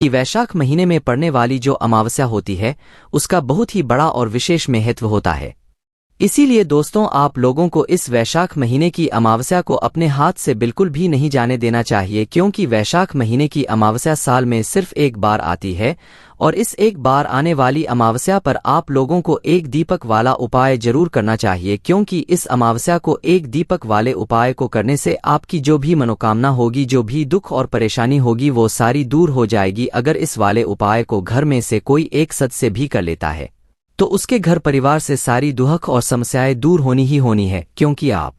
कि वैशाख महीने में पड़ने वाली जो अमावस्या होती है उसका बहुत ही बड़ा और विशेष महत्व होता है। इसीलिए दोस्तों आप लोगों को इस वैशाख महीने की अमावस्या को अपने हाथ से बिल्कुल भी नहीं जाने देना चाहिए, क्योंकि वैशाख महीने की अमावस्या साल में सिर्फ एक बार आती है और इस एक बार आने वाली अमावस्या पर आप लोगों को एक दीपक वाला उपाय जरूर करना चाहिए, क्योंकि इस अमावस्या को एक दीपक वाले उपाय को करने से आपकी जो भी मनोकामना होगी, जो भी दुख और परेशानी होगी वो सारी दूर हो जाएगी। अगर इस वाले उपाय को घर में से कोई एक सदस्य भी कर लेता है तो उसके घर परिवार से सारी दुख और समस्याएं दूर होनी ही होनी है, क्योंकि आप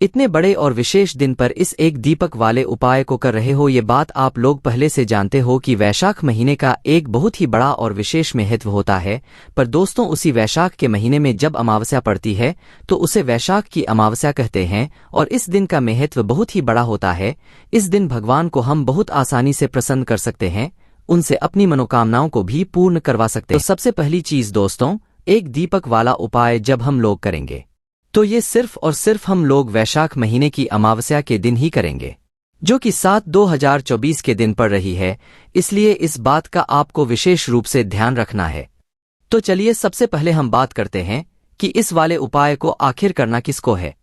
इतने बड़े और विशेष दिन पर इस एक दीपक वाले उपाय को कर रहे हो। ये बात आप लोग पहले से जानते हो कि वैशाख महीने का एक बहुत ही बड़ा और विशेष महत्व होता है। पर दोस्तों उसी वैशाख के महीने में जब अमावस्या पड़ती है तो उसे वैशाख की अमावस्या कहते हैं और इस दिन का महत्व बहुत ही बड़ा होता है। इस दिन भगवान को हम बहुत आसानी से प्रसन्न कर सकते हैं, उनसे अपनी मनोकामनाओं को भी पूर्ण करवा सकते हैं। तो सबसे पहली चीज दोस्तों, एक दीपक वाला उपाय जब हम लोग करेंगे तो ये सिर्फ और सिर्फ हम लोग वैशाख महीने की अमावस्या के दिन ही करेंगे, जो कि 7/2/2024 के दिन पड़ रही है। इसलिए इस बात का आपको विशेष रूप से ध्यान रखना है। तो चलिए सबसे पहले हम बात करते हैं कि इस वाले उपाय को आखिर करना किसको है।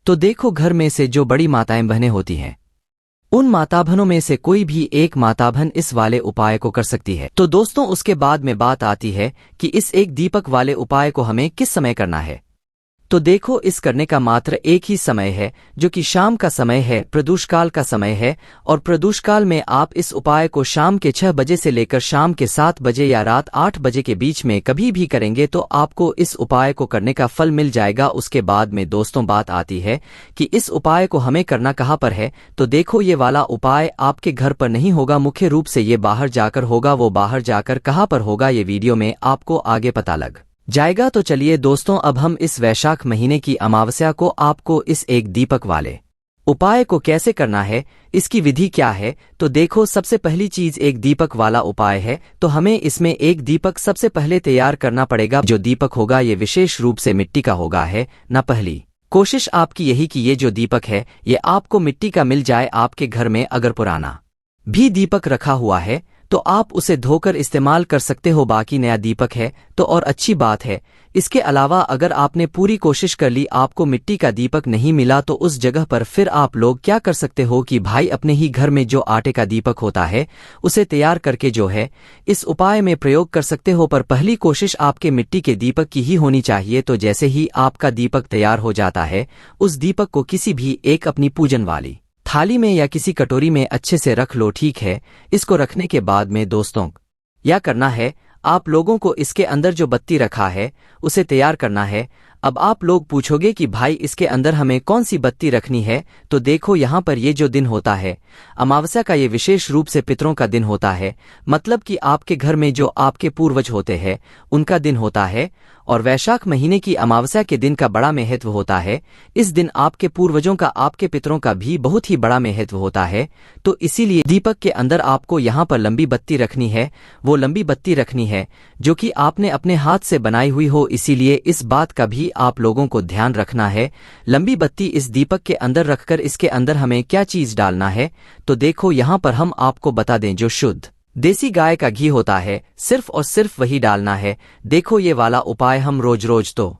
तो देखो, घर में से जो बड़ी माताएं बहनें होती हैं उन माता बहनों में से कोई भी एक माता बहन इस वाले उपाय को कर सकती है। तो दोस्तों उसके बाद में बात आती है कि इस एक दीपक वाले उपाय को हमें किस समय करना है। तो देखो, इस करने का मात्र एक ही समय है, जो कि शाम का समय है, प्रदोषकाल का समय है। और प्रदोषकाल में आप इस उपाय को शाम के 6 बजे से लेकर शाम के 7 बजे या रात 8 बजे के बीच में कभी भी करेंगे तो आपको इस उपाय को करने का फल मिल जाएगा। उसके बाद में दोस्तों बात आती है कि इस उपाय को हमें करना कहाँ पर है। तो देखो, ये वाला उपाय आपके घर पर नहीं होगा, मुख्य रूप से ये बाहर जाकर होगा। वो बाहर जाकर कहाँ पर होगा ये वीडियो में आपको आगे पता लग जाएगा। तो चलिए दोस्तों, अब हम इस वैशाख महीने की अमावस्या को आपको इस एक दीपक वाले उपाय को कैसे करना है, इसकी विधि क्या है। तो देखो, सबसे पहली चीज एक दीपक वाला उपाय है, तो हमें इसमें एक दीपक सबसे पहले तैयार करना पड़ेगा। जो दीपक होगा ये विशेष रूप से मिट्टी का होगा है ना। पहली कोशिश आपकी यही कि ये जो दीपक है ये आपको मिट्टी का मिल जाए। आपके घर में अगर पुराना भी दीपक रखा हुआ है तो आप उसे धोकर इस्तेमाल कर सकते हो, बाकी नया दीपक है तो और अच्छी बात है। इसके अलावा अगर आपने पूरी कोशिश कर ली, आपको मिट्टी का दीपक नहीं मिला, तो उस जगह पर फिर आप लोग क्या कर सकते हो कि भाई अपने ही घर में जो आटे का दीपक होता है उसे तैयार करके जो है इस उपाय में प्रयोग कर सकते हो। पर पहली कोशिश आपके मिट्टी के दीपक की ही होनी चाहिए। तो जैसे ही आपका दीपक तैयार हो जाता है, उस दीपक को किसी भी एक अपनी पूजन वाली थाली में या किसी कटोरी में अच्छे से रख लो, ठीक है। इसको रखने के बाद में दोस्तों क्या करना है, आप लोगों को इसके अंदर जो बत्ती रखा है उसे तैयार करना है। अब आप लोग पूछोगे कि भाई इसके अंदर हमें कौन सी बत्ती रखनी है। तो देखो, यहाँ पर ये जो दिन होता है अमावस्या का, ये विशेष रूप से पितरों का दिन होता है, मतलब कि आपके घर में जो आपके पूर्वज होते हैं उनका दिन होता है। और वैशाख महीने की अमावस्या के दिन का बड़ा महत्व होता है। इस दिन आपके पूर्वजों का, आपके पितरों का भी बहुत ही बड़ा महत्व होता है। तो इसीलिए दीपक के अंदर आपको यहाँ पर लंबी बत्ती रखनी है। वो लंबी बत्ती रखनी है जो कि आपने अपने हाथ से बनाई हुई हो। इसीलिए इस बात का भी आप लोगों को ध्यान रखना है। लंबी बत्ती इस दीपक के अंदर रखकर इसके अंदर हमें क्या चीज डालना है। तो देखो, यहाँ पर हम आपको बता दें, जो शुद्ध देसी गाय का घी होता है सिर्फ और सिर्फ वही डालना है। देखो, ये वाला उपाय हम रोज रोज तो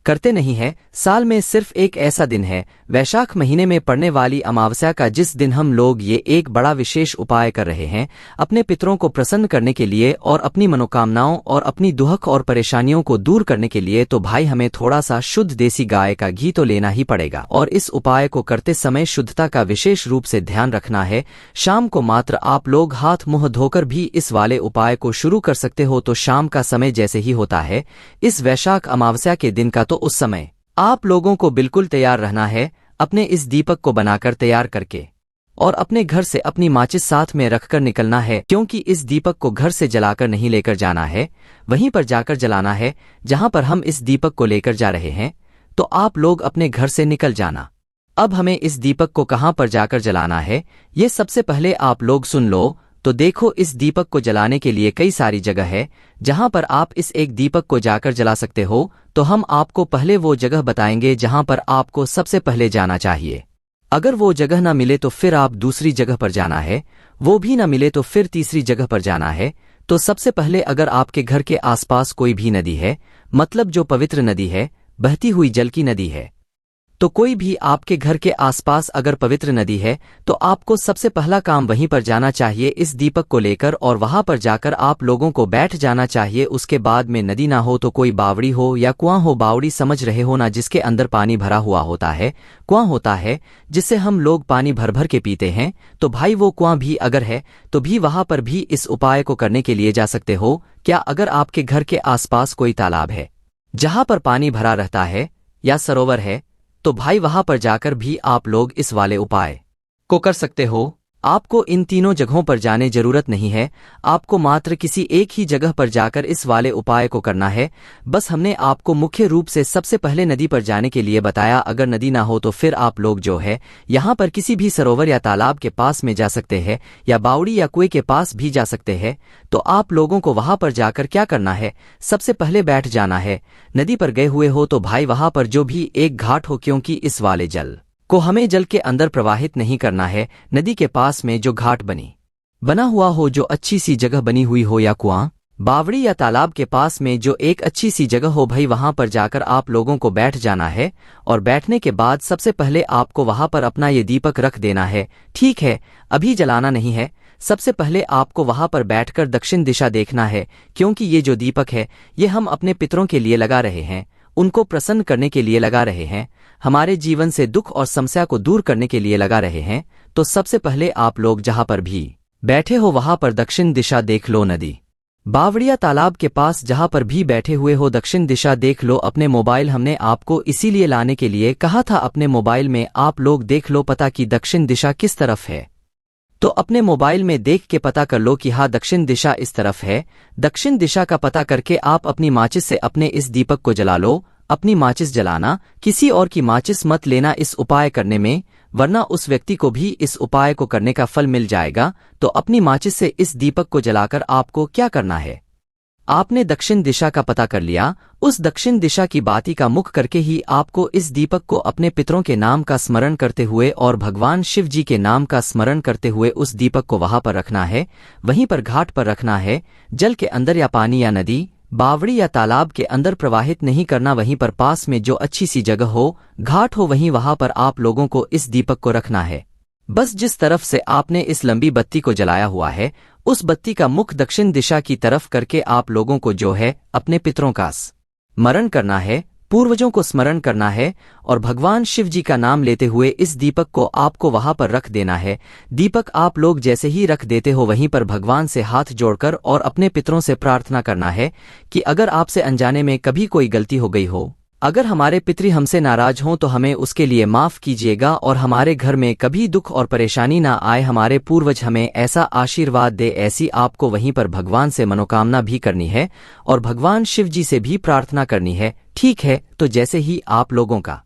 करते नहीं है, साल में सिर्फ एक ऐसा दिन है वैशाख महीने में पड़ने वाली अमावस्या का, जिस दिन हम लोग ये एक बड़ा विशेष उपाय कर रहे हैं अपने पितरों को प्रसन्न करने के लिए और अपनी मनोकामनाओं और अपनी दुख और परेशानियों को दूर करने के लिए। तो भाई हमें थोड़ा सा शुद्ध देसी गाय का घी तो लेना ही पड़ेगा और इस उपाय को करते समय शुद्धता का विशेष रूप से ध्यान रखना है। शाम को मात्र आप लोग हाथ मुंह धोकर भी इस वाले उपाय को शुरू कर सकते हो। तो शाम का समय जैसे ही होता है इस वैशाख अमावस्या के दिन का, तो उस समय आप लोगों को बिल्कुल तैयार रहना है, अपने इस दीपक को बनाकर तैयार करके और अपने घर से अपनी माचिस साथ में रखकर निकलना है, क्योंकि इस दीपक को घर से जलाकर नहीं लेकर जाना है, वहीं पर जाकर जलाना है जहां पर हम इस दीपक को लेकर जा रहे हैं। तो आप लोग अपने घर से निकल जाना। अब हमें इस दीपक को कहां पर जाकर जलाना है ये सबसे पहले आप लोग सुन लो। तो देखो, इस दीपक को जलाने के लिए कई सारी जगह है जहां पर आप इस एक दीपक को जाकर जला सकते हो। तो हम आपको पहले वो जगह बताएंगे जहां पर आपको सबसे पहले जाना चाहिए। अगर वो जगह ना मिले तो फिर आप दूसरी जगह पर जाना है, वो भी ना मिले तो फिर तीसरी जगह पर जाना है। तो सबसे पहले अगर आपके घर के आसपास कोई भी नदी है, मतलब जो पवित्र नदी है, बहती हुई जल की नदी है, तो कोई भी आपके घर के आसपास अगर पवित्र नदी है तो आपको सबसे पहला काम वहीं पर जाना चाहिए इस दीपक को लेकर, और वहां पर जाकर आप लोगों को बैठ जाना चाहिए। उसके बाद में नदी ना हो तो कोई बावड़ी हो या कुआं हो, बावड़ी समझ रहे हो ना, जिसके अंदर पानी भरा हुआ होता है, कुआं होता है जिससे हम लोग पानी भर भर के पीते हैं। तो भाई वो कुआं भी अगर है तो भी वहां पर भी इस उपाय को करने के लिए जा सकते हो। क्या अगर आपके घर के आसपास कोई तालाब है जहां पर पानी भरा रहता है या सरोवर है, तो भाई वहां पर जाकर भी आप लोग इस वाले उपाय को कर सकते हो। आपको इन तीनों जगहों पर जाने जरूरत नहीं है, आपको मात्र किसी एक ही जगह पर जाकर इस वाले उपाय को करना है। बस हमने आपको मुख्य रूप से सबसे पहले नदी पर जाने के लिए बताया। अगर नदी ना हो तो फिर आप लोग जो है यहाँ पर किसी भी सरोवर या तालाब के पास में जा सकते हैं, या बावड़ी या कुएं के पास भी जा सकते हैं। तो आप लोगों को वहां पर जाकर क्या करना है, सबसे पहले बैठ जाना है। नदी पर गए हुए हो तो भाई वहां पर जो भी एक घाट हो, क्योंकि इस वाले जल को हमें जल के अंदर प्रवाहित नहीं करना है। नदी के पास में जो घाट बना हुआ हो, जो अच्छी सी जगह बनी हुई हो, या कुआं, बावड़ी या तालाब के पास में जो एक अच्छी सी जगह हो, भाई वहां पर जाकर आप लोगों को बैठ जाना है। और बैठने के बाद सबसे पहले आपको वहां पर अपना ये दीपक रख देना है। ठीक है, अभी जलाना नहीं है। सबसे पहले आपको वहां पर बैठकर दक्षिण दिशा देखना है, क्योंकि ये जो दीपक है ये हम अपने पितरों के लिए लगा रहे हैं, उनको प्रसन्न करने के लिए लगा रहे हैं, हमारे जीवन से दुख और समस्या को दूर करने के लिए लगा रहे हैं। तो सबसे पहले आप लोग जहां पर भी बैठे हो वहां पर दक्षिण दिशा देख लो। नदी, बावड़िया, तालाब के पास जहां पर भी बैठे हुए हो दक्षिण दिशा देख लो। अपने मोबाइल, हमने आपको इसीलिए लाने के लिए कहा था, अपने मोबाइल में आप लोग देख लो पता कि दक्षिण दिशा किस तरफ है। तो अपने मोबाइल में देख के पता कर लो कि हाँ दक्षिण दिशा इस तरफ है। दक्षिण दिशा का पता करके आप अपनी माचिस से अपने इस दीपक को जला लो। अपनी माचिस जलाना, किसी और की माचिस मत लेना इस उपाय करने में, वरना उस व्यक्ति को भी इस उपाय को करने का फल मिल जाएगा। तो अपनी माचिस से इस दीपक को जलाकर आपको क्या करना है, आपने दक्षिण दिशा का पता कर लिया, उस दक्षिण दिशा की बाती का मुख करके ही आपको इस दीपक को अपने पितरों के नाम का स्मरण करते हुए और भगवान शिव जी के नाम का स्मरण करते हुए उस दीपक को वहां पर रखना है, वहीं पर घाट पर रखना है। जल के अंदर या पानी या नदी, बावड़ी या तालाब के अंदर प्रवाहित नहीं करना। वहीं पर पास में जो अच्छी सी जगह हो, घाट हो, वहां पर आप लोगों को इस दीपक को रखना है। बस जिस तरफ से आपने इस लंबी बत्ती को जलाया हुआ है, उस बत्ती का मुख दक्षिण दिशा की तरफ करके आप लोगों को जो है अपने पितरों का स्मरण करना है, पूर्वजों को स्मरण करना है, और भगवान शिव जी का नाम लेते हुए इस दीपक को आपको वहां पर रख देना है। दीपक आप लोग जैसे ही रख देते हो, वहीं पर भगवान से हाथ जोड़कर और अपने पितरों से प्रार्थना करना है कि अगर आपसे अनजाने में कभी कोई गलती हो गई हो, अगर हमारे पितृ हमसे नाराज हों तो हमें उसके लिए माफ कीजिएगा, और हमारे घर में कभी दुख और परेशानी ना आए, हमारे पूर्वज हमें ऐसा आशीर्वाद दे। ऐसी आपको वहीं पर भगवान से मनोकामना भी करनी है और भगवान शिव जी से भी प्रार्थना करनी है। ठीक है, तो जैसे ही आप लोगों का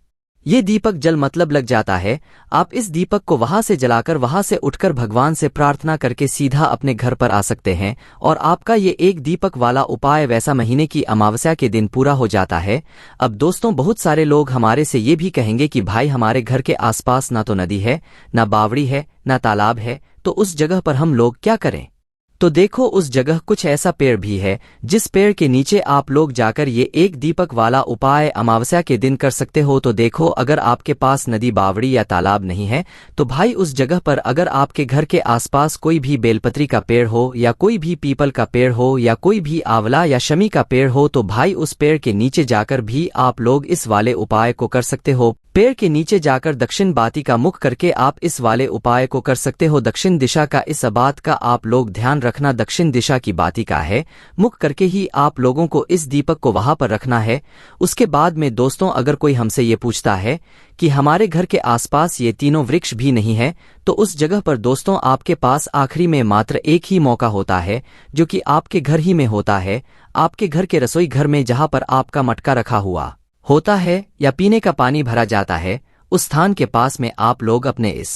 ये दीपक जल मतलब लग जाता है, आप इस दीपक को वहां से जलाकर वहां से उठकर भगवान से प्रार्थना करके सीधा अपने घर पर आ सकते हैं, और आपका ये एक दीपक वाला उपाय वैसा महीने की अमावस्या के दिन पूरा हो जाता है। अब दोस्तों, बहुत सारे लोग हमारे से ये भी कहेंगे कि भाई हमारे घर के आसपास ना तो नदी है, ना बावड़ी है, ना तालाब है, तो उस जगह पर हम लोग क्या करें। तो देखो, उस जगह कुछ ऐसा पेड़ भी है जिस पेड़ के नीचे आप लोग जाकर ये एक दीपक वाला उपाय अमावस्या के दिन कर सकते हो। तो देखो, अगर आपके पास नदी, बावड़ी या तालाब नहीं है तो भाई उस जगह पर अगर आपके घर के आसपास कोई भी बेलपत्री का पेड़ हो, या कोई भी पीपल का पेड़ हो, या कोई भी आंवला या शमी का पेड़ हो, तो भाई उस पेड़ के नीचे जाकर भी आप लोग इस वाले उपाय को कर सकते हो। पेड़ के नीचे जाकर दक्षिण बाती का मुख करके आप इस वाले उपाय को कर सकते हो। दक्षिण दिशा का इस बात का आप लोग ध्यान रखना, दक्षिण दिशा की बाती का है मुख करके ही आप लोगों को इस दीपक को वहां पर रखना है। उसके बाद में दोस्तों, अगर कोई हमसे ये पूछता है कि हमारे घर के आसपास ये तीनों वृक्ष भी नहीं है, तो उस जगह पर दोस्तों आपके पास आखिरी में मात्र एक ही मौका होता है, जो कि आपके घर ही में होता है। आपके घर के रसोई घर में जहां पर आपका मटका रखा हुआ होता है या पीने का पानी भरा जाता है, उस स्थान के पास में आप लोग अपने इस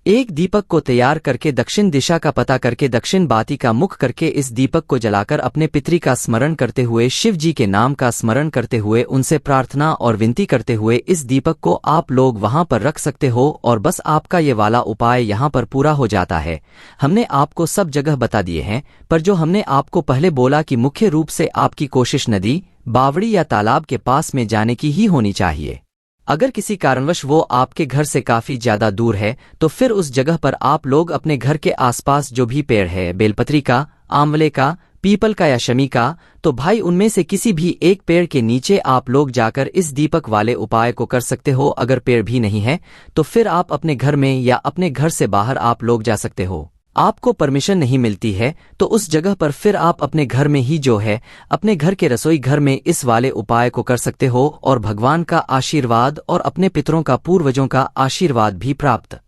एक दीपक को तैयार करके दक्षिण दिशा का पता करके दक्षिण बाती का मुख करके इस दीपक को जलाकर अपने पितरी का स्मरण करते हुए शिव जी के नाम का स्मरण करते हुए उनसे प्रार्थना और विनती करते हुए इस दीपक को आप लोग वहां पर रख सकते हो और बस आपका ये वाला उपाय यहां पर पूरा हो जाता है। हमने आपको सब जगह बता दिए हैं, पर जो हमने आपको पहले बोला कि मुख्य रूप से आपकी कोशिश नदी, बावड़ी या तालाब के पास में जाने की ही होनी चाहिए। अगर किसी कारणवश वो आपके घर से काफी ज्यादा दूर है तो फिर उस जगह पर आप लोग अपने घर के आसपास जो भी पेड़ है, बेलपत्री का, आंवले का, पीपल का या शमी का, तो भाई उनमें से किसी भी एक पेड़ के नीचे आप लोग जाकर इस दीपक वाले उपाय को कर सकते हो। अगर पेड़ भी नहीं है तो फिर आप अपने घर में या अपने घर से बाहर आप लोग जा सकते हो। आपको परमिशन नहीं मिलती है तो उस जगह पर फिर आप अपने घर में ही जो है अपने घर के रसोई घर में इस वाले उपाय को कर सकते हो और भगवान का आशीर्वाद और अपने पितरों का, पूर्वजों का आशीर्वाद भी प्राप्त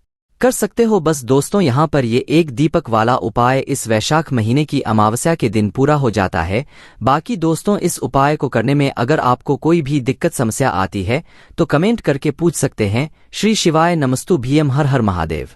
कर सकते हो। बस दोस्तों, यहाँ पर ये एक दीपक वाला उपाय इस वैशाख महीने की अमावस्या के दिन पूरा हो जाता है। बाकी दोस्तों, इस उपाय को करने में अगर आपको कोई भी दिक्कत समस्या आती है तो कमेंट करके पूछ सकते हैं। श्री शिवाय नमस्तु भीम, हर हर महादेव।